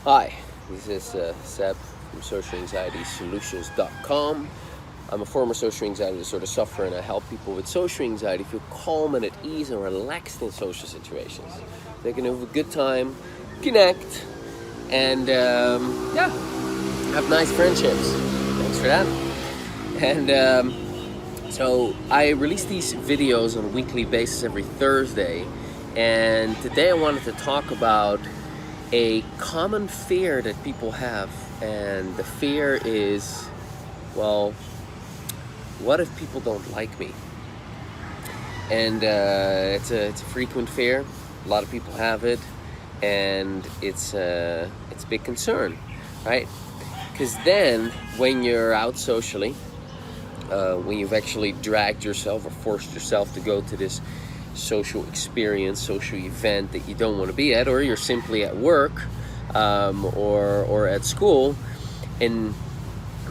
Hi, this is Seb from socialanxietysolutions.com. I'm a former social anxiety disorder sufferer, and I help people with social anxiety feel calm and at ease and relaxed in social situations. They can have a good time, connect, and have nice friendships. Thanks for that. And so I release these videos on a weekly basis every Thursday, and today I wanted to talk about a common fear that people have, and the fear is, well, what if people don't like me? And it's a frequent fear. A lot of people have it, and it's a big concern, right? Because then, when you're out socially, when you've actually dragged yourself or forced yourself to go to this social experience, social event that you don't want to be at, or you're simply at work or at school, and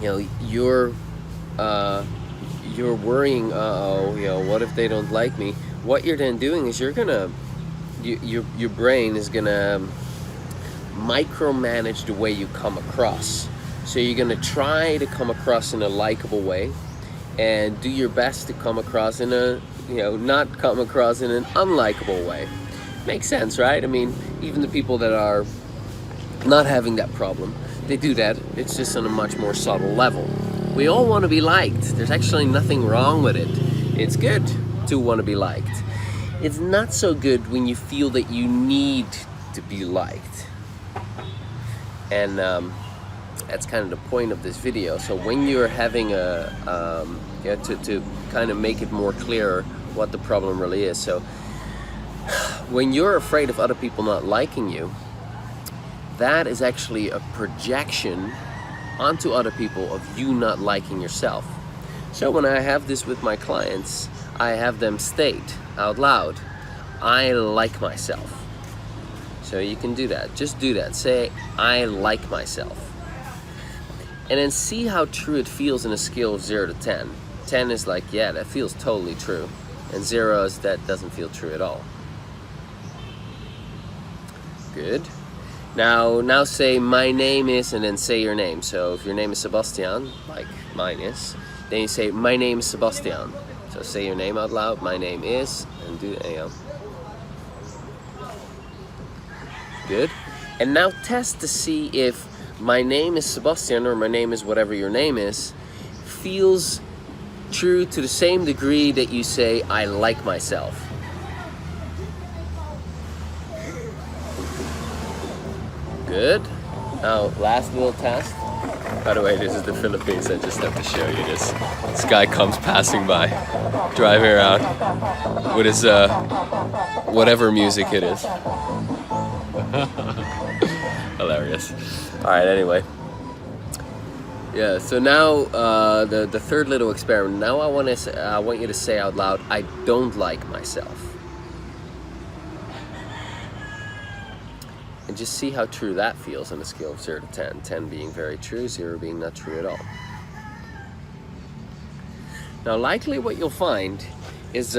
you're worrying, what if they don't like me? What you're then doing is your brain is gonna micromanage the way you come across. So you're gonna try to come across in a likable way, and do your best to come across in a not come across in an unlikable way. Makes sense, right? I mean, even the people that are not having that problem, they do that. It's just on a much more subtle level. We all want to be liked. There's actually nothing wrong with it. It's good to want to be liked. It's not so good when you feel that you need to be liked. And that's kind of the point of this video. So when you're having to kind of make it more clear what the problem really is. So when you're afraid of other people not liking you, that is actually a projection onto other people of you not liking yourself. So when I have this with my clients, I have them state out loud, I like myself. So you can do that. Just do that. Say, I like myself. And then see how true it feels in a scale of 0 to 10. 10 is like, yeah, that feels totally true. And 0 is that doesn't feel true at all. Good. Now say, my name is, and then say your name. So if your name is Sebastian, like mine is, then you say, my name is Sebastian. So say your name out loud, my name is, and do, Good. And now test to see if my name is Sebastian, or my name is whatever your name is, feels true to the same degree that you say, I like myself. Good. Now, last little test. By the way, this is the Philippines. I just have to show you this. This guy comes passing by, driving around with his whatever music it is. Hilarious. All right. Anyway. Yeah. So now the third little experiment. Now I want you to say out loud, I don't like myself. And just see how true that feels on a scale of 0 to 10. 10 being very true, 0 being not true at all. Now, likely what you'll find is,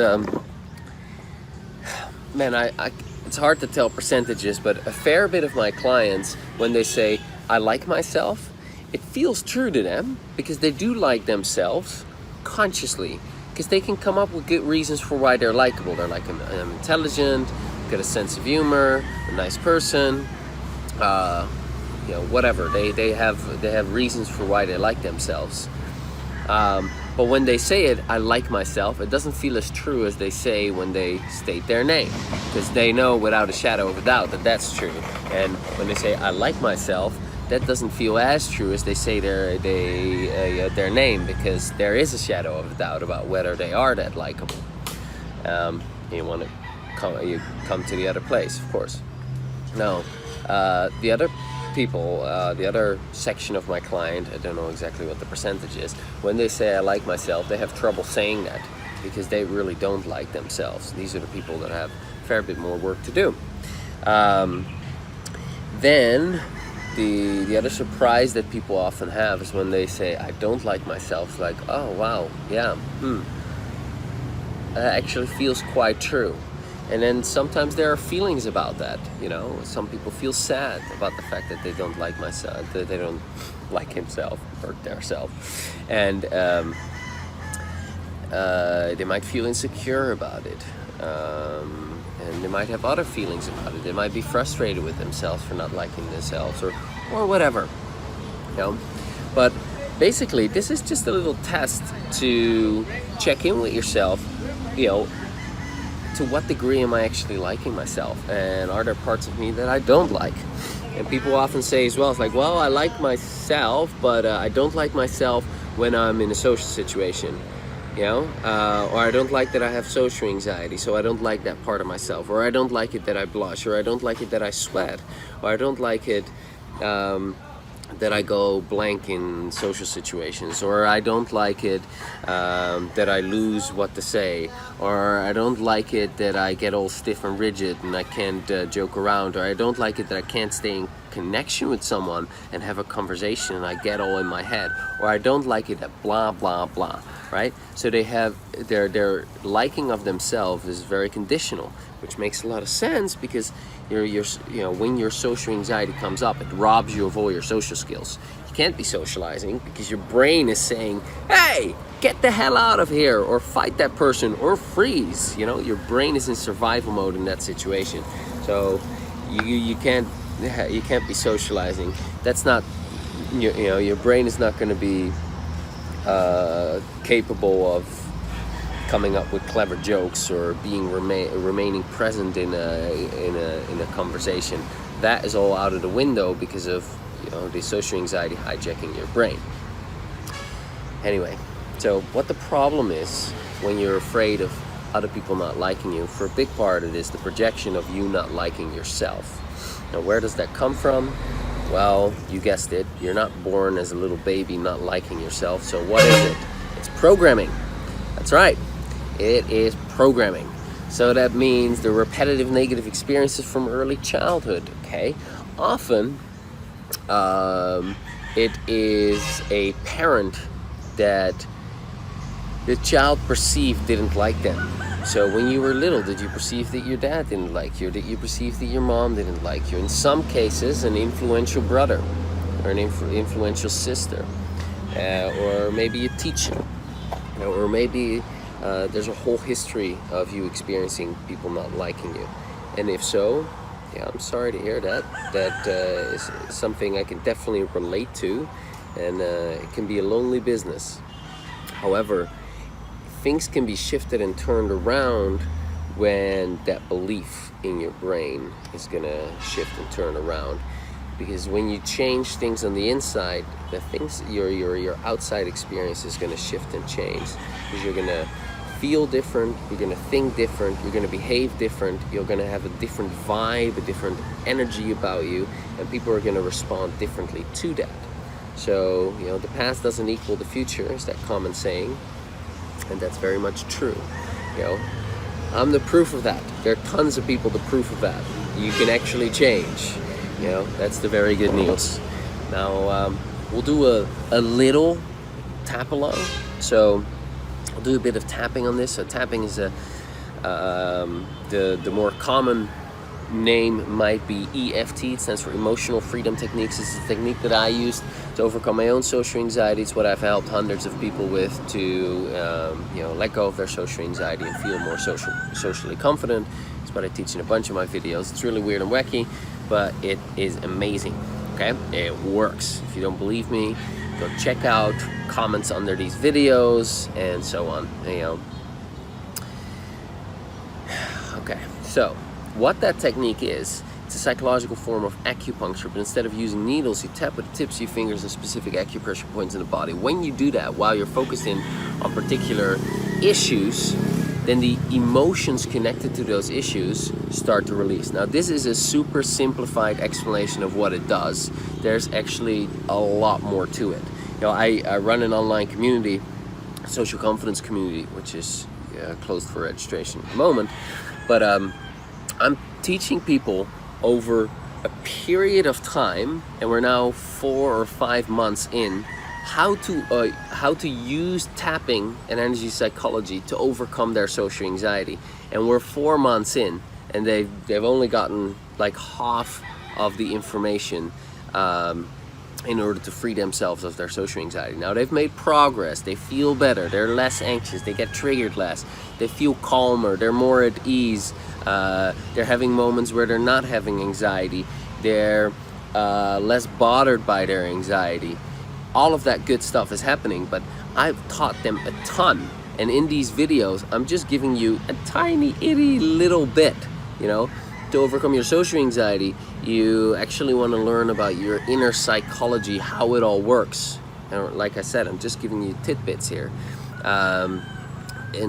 it's hard to tell percentages, but a fair bit of my clients, when they say, I like myself, it feels true to them because they do like themselves consciously, because they can come up with good reasons for why they're likable. They're like, I'm intelligent, got a sense of humor, a nice person, whatever. They have reasons for why they like themselves. But when they say it, I like myself, it doesn't feel as true as they say when they state their name, because they know without a shadow of a doubt that that's true. And when they say I like myself, that doesn't feel as true as they say their name, because there is a shadow of a doubt about whether they are that likable. You want to come to the other place, of course. Now, the other people, the other section of my client, I don't know exactly what the percentage is, when they say I like myself, they have trouble saying that because they really don't like themselves. These are the people that have a fair bit more work to do. Then the other surprise that people often have is when they say I don't like myself. Like, oh wow, yeah, that actually feels quite true. And then sometimes there are feelings about that. Some people feel sad about the fact that they don't like myself, that they don't like himself or theirself, and they might feel insecure about it, and they might have other feelings about it. They might be frustrated with themselves for not liking themselves, or whatever. But basically, this is just a little test to check in with yourself. To what degree am I actually liking myself, and are there parts of me that I don't like? And people often say as well, it's like, well, I like myself, but I don't like myself when I'm in a social situation, or I don't like that I have social anxiety, so I don't like that part of myself, or I don't like it that I blush, or I don't like it that I sweat, or I don't like it that I go blank in social situations, or I don't like it that I lose what to say, or I don't like it that I get all stiff and rigid and I can't joke around, or I don't like it that I can't stay in connection with someone and have a conversation and I get all in my head, or I don't like it that blah blah blah, right? So they have their liking of themselves is very conditional, which makes a lot of sense, because when your social anxiety comes up, it robs you of all your social skills. You can't be socializing because your brain is saying, hey, get the hell out of here, or fight that person, or freeze. Your brain is in survival mode in that situation. So you can't be socializing. That's not, your brain is not going to be capable of coming up with clever jokes or being remaining present in a conversation. That is all out of the window because of the social anxiety hijacking your brain. Anyway, so what the problem is when you're afraid of other people not liking you, for a big part it is the projection of you not liking yourself. Now, where does that come from? Well, you guessed it, you're not born as a little baby not liking yourself. So what is it? It's programming. That's right. It is programming. So that means the repetitive negative experiences from early childhood, okay? Often, it is a parent that the child perceived didn't like them. So when you were little, did you perceive that your dad didn't like you? Or did you perceive that your mom didn't like you? In some cases, an influential brother or an influential sister, or maybe a teacher, or maybe there's a whole history of you experiencing people not liking you. And if so, yeah, I'm sorry to hear that. That is something I can definitely relate to, and it can be a lonely business. However, things can be shifted and turned around when that belief in your brain is gonna shift and turn around. Because when you change things on the inside, the things your outside experience is gonna shift and change. Because you're gonna feel different, you're gonna think different, you're gonna behave different, you're gonna have a different vibe, a different energy about you, and people are gonna respond differently to that. So, the past doesn't equal the future, is that common saying, and that's very much true. I'm the proof of that. There are tons of people the proof of that. You can actually change. That's the very good news. Now, we'll do a little tap along. So I'll do a bit of tapping on this. So tapping is the more common name might be EFT. It stands for Emotional Freedom Techniques. It's a technique that I used to overcome my own social anxiety. It's what I've helped hundreds of people with to let go of their social anxiety and feel more socially confident. It's what I teach in a bunch of my videos. It's really weird and wacky, but it is amazing. Okay, it works. If you don't believe me, go check out comments under these videos and so on. Okay, so what that technique is, it's a psychological form of acupuncture, but instead of using needles, you tap with the tips of your fingers on specific acupressure points in the body. When you do that, while you're focused in on particular issues, then the emotions connected to those issues start to release. Now, this is a super simplified explanation of what it does. There's actually a lot more to it. I run an online community, a social confidence community, which is closed for registration at the moment, but I'm teaching people over a period of time, and we're now 4 or 5 months in, how to use tapping and energy psychology to overcome their social anxiety. and we're 4 months in, and they've only gotten like half of the information in order to free themselves of their social anxiety. Now they've made progress, they feel better, they're less anxious, they get triggered less, they feel calmer, they're more at ease, they're having moments where they're not having anxiety, they're less bothered by their anxiety. All of that good stuff is happening, but I've taught them a ton, and in these videos I'm just giving you a tiny itty little bit, you know. To overcome your social anxiety, you actually want to learn about your inner psychology, how it all works. And like I said, I'm just giving you tidbits here, and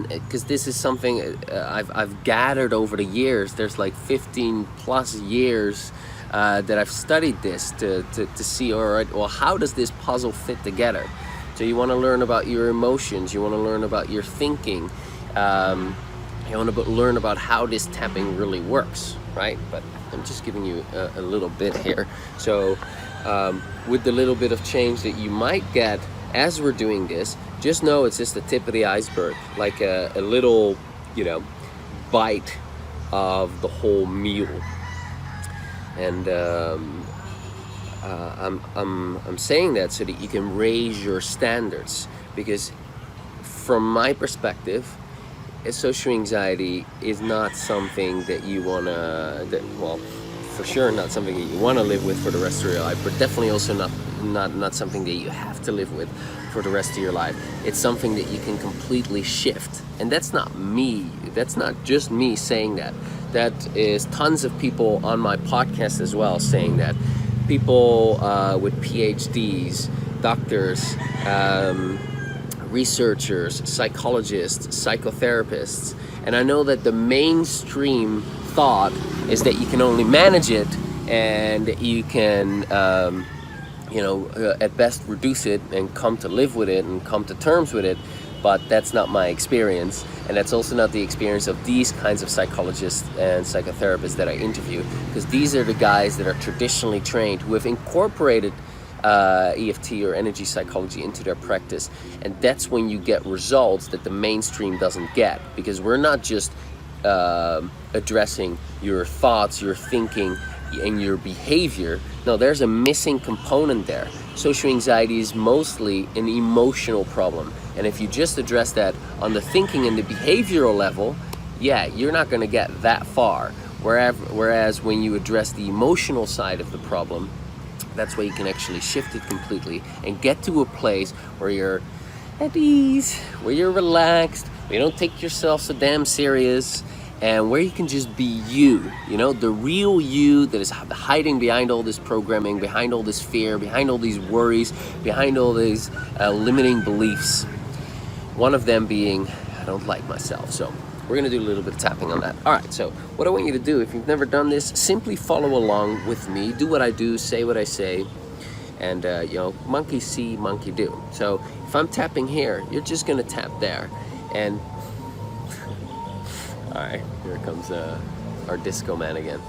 because this is something I've gathered over the years. There's like 15 plus years that I've studied this to see, all right, well, how does this puzzle fit together? So you want to learn about your emotions, you want to learn about your thinking, you want to learn about how this tapping really works, right? But I'm just giving you a little bit here. So with the little bit of change that you might get as we're doing this, just know it's just the tip of the iceberg, like a little, you know, bite of the whole meal. And I'm saying that so that you can raise your standards, because from my perspective, social anxiety is not something that you want to, well, for sure not something that you want to live with for the rest of your life, but definitely also not something that you have to live with for the rest of your life. It's something that you can completely shift. And that's not me, that's not just me saying that. That is tons of people on my podcast as well saying that. People with PhDs, doctors, researchers, psychologists, psychotherapists, and I know that the mainstream thought is that you can only manage it and you can, you know, at best reduce it and come to live with it and come to terms with it, but that's not my experience, and that's also not the experience of these kinds of psychologists and psychotherapists that I interview, because these are the guys that are traditionally trained, who have incorporated EFT or energy psychology into their practice, and that's when you get results that the mainstream doesn't get, because we're not just addressing your thoughts, your thinking, and your behavior. No, there's a missing component there. Social anxiety is mostly an emotional problem, and if you just address that on the thinking and the behavioral level, yeah, you're not going to get that far. Whereas when you address the emotional side of the problem, that's where you can actually shift it completely and get to a place where you're at ease, where you're relaxed, where you don't take yourself so damn serious, and where you can just be you, you know, the real you that is hiding behind all this programming, behind all this fear, behind all these worries, behind all these limiting beliefs. One of them being, I don't like myself. So we're gonna do a little bit of tapping on that. All right, so what I want you to do, if you've never done this, simply follow along with me, do what I do, say what I say, and you know, monkey see, monkey do. So if I'm tapping here, you're just gonna tap there, and all right, here comes our disco man again.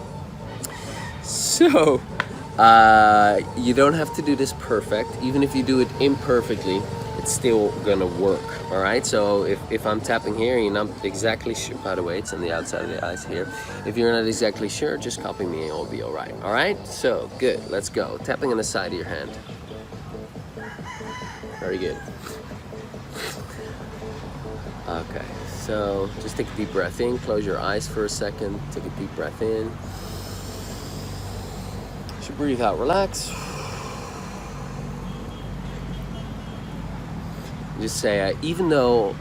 So you don't have to do this perfect. Even if you do it imperfectly, it's still gonna work. All right, so if I'm tapping here and you're not exactly sure, by the way, it's on the outside of the eyes here. If you're not exactly sure, just copy me and it'll be all right. All right, so good, let's go. Tapping on the side of your hand. Very good. Okay, so just take a deep breath in, close your eyes for a second, take a deep breath in. So breathe out, relax. Just say, even though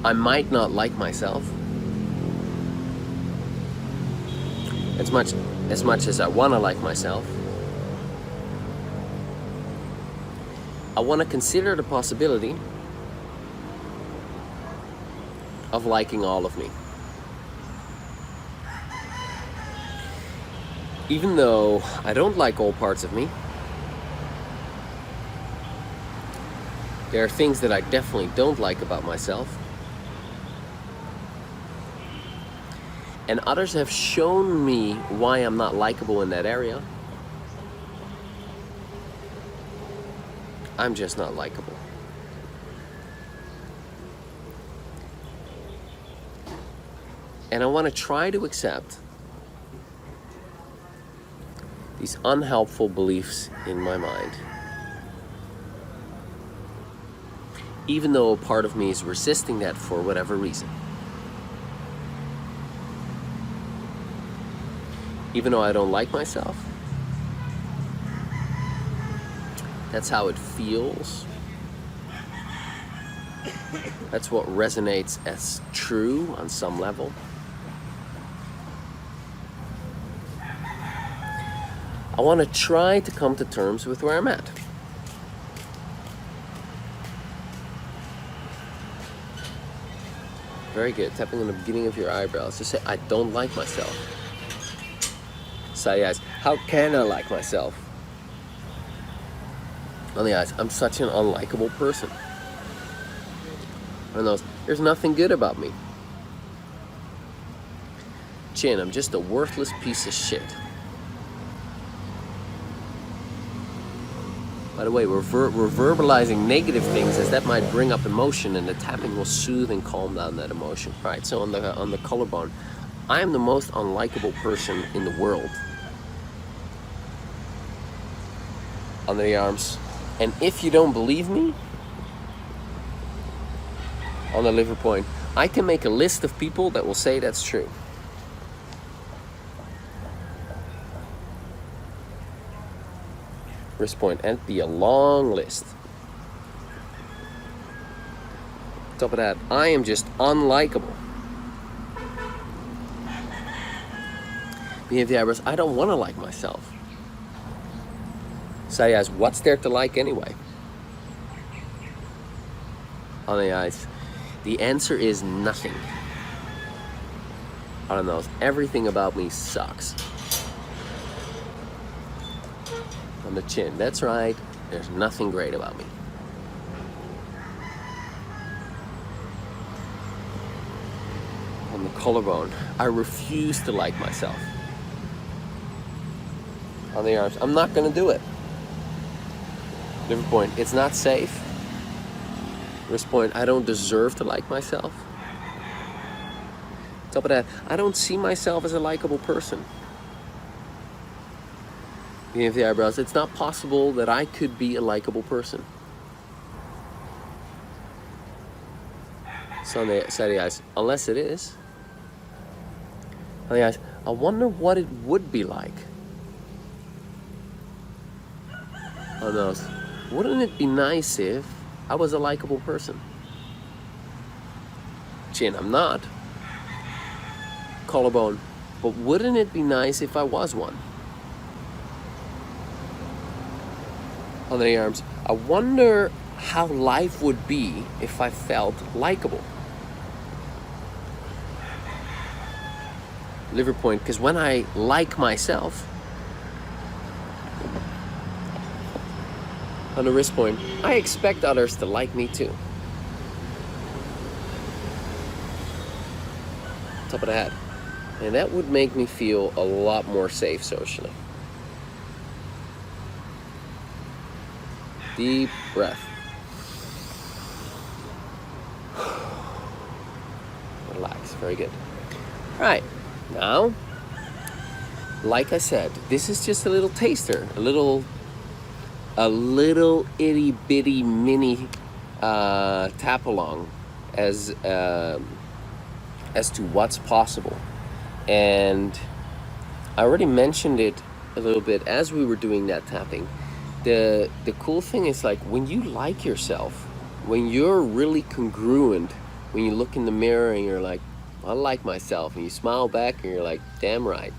I might not like myself as much as I want to like myself, I want to consider the possibility of liking all of me. Even though I don't like all parts of me, there are things that I definitely don't like about myself. And others have shown me why I'm not likable in that area. I'm just not likable. And I want to try to accept these unhelpful beliefs in my mind, even though a part of me is resisting that for whatever reason. Even though I don't like myself, that's how it feels. That's what resonates as true on some level. I want to try to come to terms with where I'm at. Very good. Tapping on the beginning of your eyebrows. Just say, I don't like myself. Side eyes. How can I like myself? On the eyes. I'm such an unlikable person. On those. There's nothing good about me. Chin. I'm just a worthless piece of shit. By the way, we're verbalizing negative things, as that might bring up emotion, and the tapping will soothe and calm down that emotion. All right, so on the collarbone, I am the most unlikable person in the world. Under the arms. And if you don't believe me, on the liver point, I can make a list of people that will say that's true. Wrist point, and be a long list. Top of that, I am just unlikable. Beneath the eyebrows, I don't want to like myself. Side eyes, what's there to like anyway? On the eyes, the answer is nothing. On the nose, everything about me sucks. On the chin, that's right, there's nothing great about me. On the collarbone, I refuse to like myself. On the arms, I'm not gonna do it. Liver point, it's not safe. Wrist point, I don't deserve to like myself. Top of that, I don't see myself as a likable person. Beneath the eyebrows, it's not possible that I could be a likable person. So on the side of the eyes, unless it is. On the eyes, I wonder what it would be like. On those, wouldn't it be nice if I was a likable person? Chin, I'm not. Collarbone, but wouldn't it be nice if I was one? On the arms, I wonder how life would be if I felt likable. Liver point, because when I like myself, on the wrist point, I expect others to like me too. Top of the head. And that would make me feel a lot more safe socially. Deep breath. Relax, very good. All right, now, like I said, this is just a little taster, a little itty bitty mini tap along as to what's possible. And I already mentioned it a little bit as we were doing that tapping. The cool thing is, like, when you like yourself, when you're really congruent, when you look in the mirror and you're like, I like myself, and you smile back and you're like, damn right.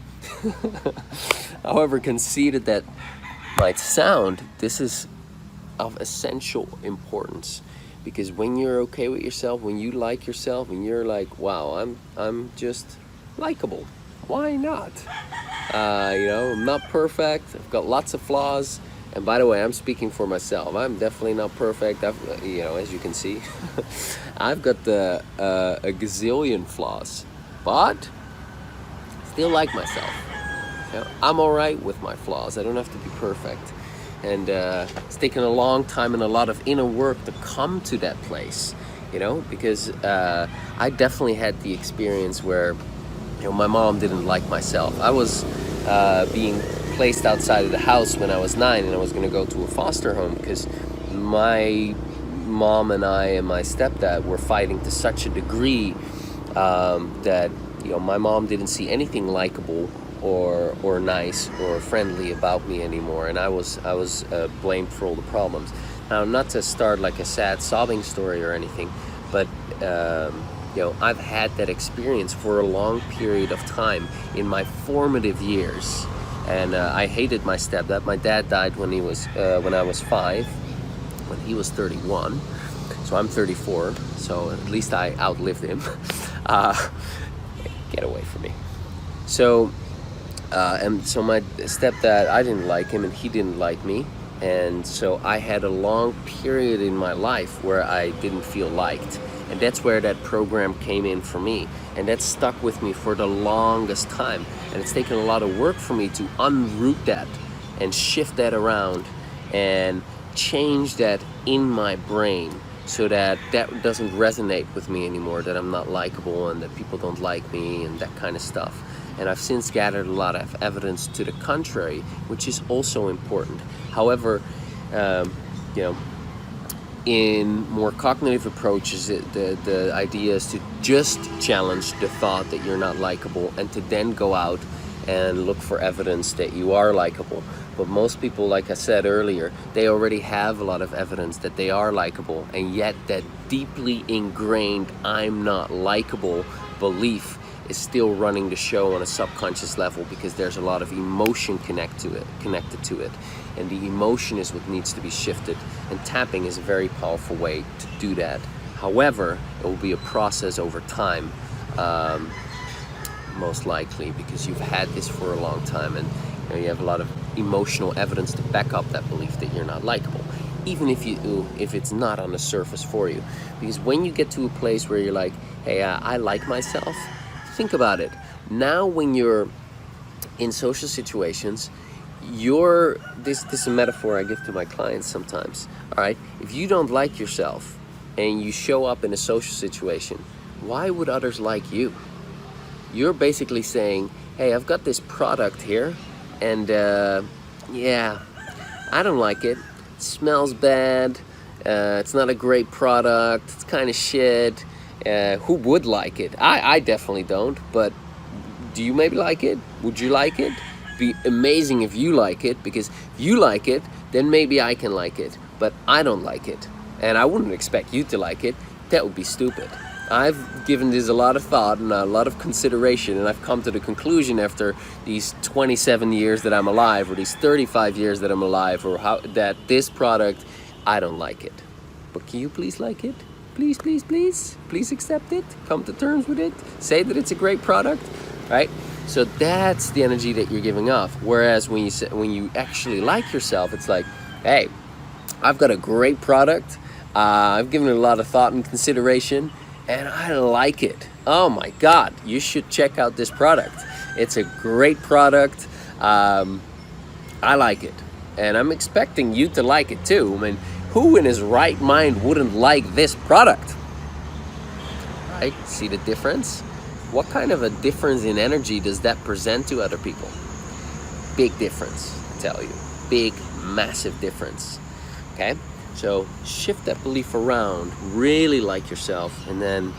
However conceited that might sound, this is of essential importance, because when you're okay with yourself, when you like yourself, and you're like, wow, I'm just likable, why not? I'm not perfect, I've got lots of flaws. And by the way, I'm speaking for myself. I'm definitely not perfect. As you can see, I've got a gazillion flaws, but still like myself. I'm all right with my flaws. I don't have to be perfect. And it's taken a long time and a lot of inner work to come to that place, because I definitely had the experience where my mom didn't like myself. I was being placed outside of the house when I was 9, and I was going to go to a foster home because my mom and I and my stepdad were fighting to such a degree that my mom didn't see anything likable or nice or friendly about me anymore, and I was blamed for all the problems. Now, not to start like a sad sobbing story or anything, but I've had that experience for a long period of time in my formative years, and I hated my stepdad. My dad died when I was 5, when he was 31, so I'm 34. So at least I outlived him. Get away from me. So my stepdad, I didn't like him, and he didn't like me. And so I had a long period in my life where I didn't feel liked. And that's where that program came in for me. And that stuck with me for the longest time. And it's taken a lot of work for me to unroot that and shift that around and change that in my brain so that that doesn't resonate with me anymore, that I'm not likable and that people don't like me and that kind of stuff. And I've since gathered a lot of evidence to the contrary, which is also important. However, in more cognitive approaches, the idea is to just challenge the thought that you're not likable and to then go out and look for evidence that you are likable. But most people, like I said earlier, they already have a lot of evidence that they are likable, and yet that deeply ingrained I'm not likable belief is still running the show on a subconscious level, because there's a lot of emotion connected to it, and the emotion is what needs to be shifted, and tapping is a very powerful way to do that. However, it will be a process over time, most likely, because you've had this for a long time, and you have a lot of emotional evidence to back up that belief that you're not likable, even if it's not on the surface for you. Because when you get to a place where you're like, hey, I like myself, think about it. Now when you're in social situations, this is a metaphor I give to my clients sometimes. All right, if you don't like yourself and you show up in a social situation, why would others like you? You're basically saying, hey, I've got this product here, and I don't like it. It smells bad. It's not a great product. It's kind of shit. Who would like it? I definitely don't, but do you maybe like it? Would you like it? Be amazing if you like it, because if you like it, then maybe I can like it, but I don't like it, and I wouldn't expect you to like it. That would be stupid. I've given this a lot of thought and a lot of consideration, and I've come to the conclusion after these 27 years that I'm alive, or these 35 years that I'm alive, that this product, I don't like it. But can you please like it? Please, please, please. Please accept it. Come to terms with it. Say that it's a great product, right? So that's the energy that you're giving off. Whereas when you actually like yourself, it's like, hey, I've got a great product. I've given it a lot of thought and consideration, and I like it. Oh my God, you should check out this product. It's a great product. I like it, and I'm expecting you to like it too. I mean, who in his right mind wouldn't like this product? Right? See the difference? What kind of a difference in energy does that present to other people? Big difference, I tell you. Big, massive difference. Okay? So shift that belief around, really like yourself, and then,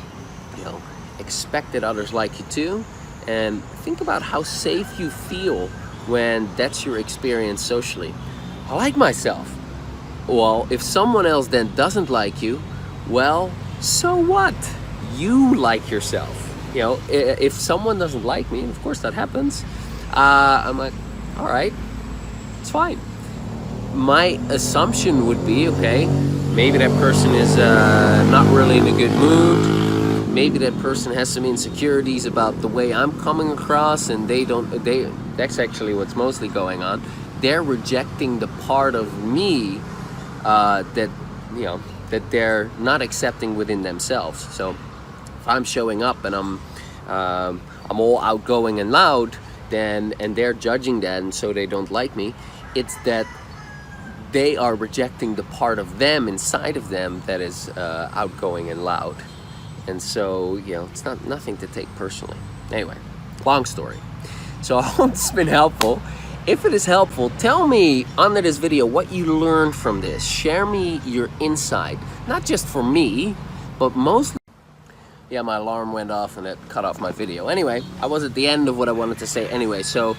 expect that others like you too. And think about how safe you feel when that's your experience socially. I like myself. Well, if someone else then doesn't like you, well, so what? You like yourself. If someone doesn't like me, and of course that happens, I'm like, all right, it's fine. My assumption would be, okay, maybe that person is not really in a good mood. Maybe that person has some insecurities about the way I'm coming across, and that's actually what's mostly going on. They're rejecting the part of me that they're not accepting within themselves. So if I'm showing up and I'm all outgoing and loud, and they're judging that, and so they don't like me, it's that they are rejecting the part of them inside of them that is outgoing and loud. And so, it's nothing to take personally. Anyway, Long story. So I hope it's been helpful. If it is helpful, tell me under this video what you learned from this. Share me your insight, not just for me, but mostly. Yeah, my alarm went off and it cut off my video. Anyway, I was at the end of what I wanted to say anyway, so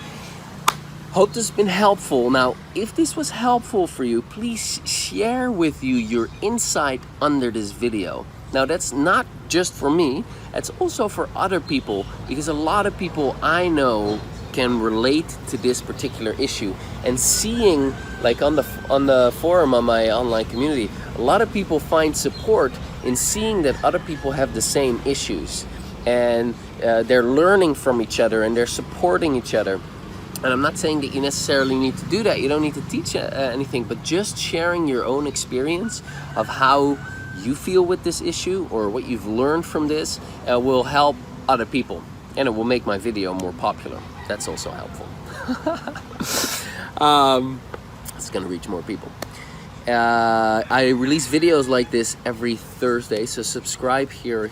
hope this has been helpful. Now, if this was helpful for you, please share with you your insight under this video. Now, that's not just for me, it's also for other people, because a lot of people I know can relate to this particular issue. And seeing, like on the forum on my online community, a lot of people find support in seeing that other people have the same issues, and they're learning from each other and they're supporting each other. And I'm not saying that you necessarily need to do that, you don't need to teach anything, but just sharing your own experience of how you feel with this issue or what you've learned from this will help other people, and it will make my video more popular. That's also helpful. It's gonna reach more people. I release videos like this every Thursday, so subscribe here.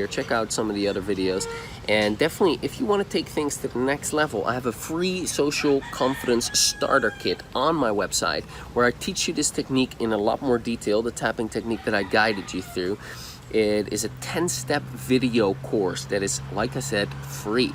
Check out some of the other videos, and definitely, if you want to take things to the next level, I have a free social confidence starter kit on my website where I teach you this technique in a lot more detail, the tapping technique that I guided you through. It is a 10-step video course that is, like I said, free.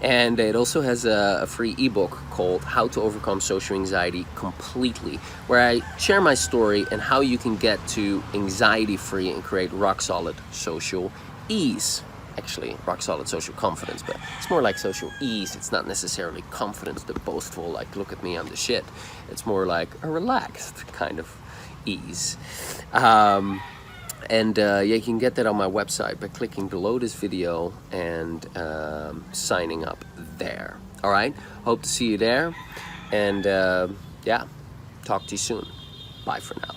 And it also has a free ebook called How to Overcome Social Anxiety Completely, where I share my story and how you can get to anxiety-free and create rock-solid social ease. Actually, rock-solid social confidence, but it's more like social ease. It's not necessarily confidence, the boastful, like, look at me, I'm the shit. It's more like a relaxed kind of ease. Yeah, you can get that on my website by clicking below this video and signing up there. All right, hope to see you there, and yeah, talk to you soon. Bye for now.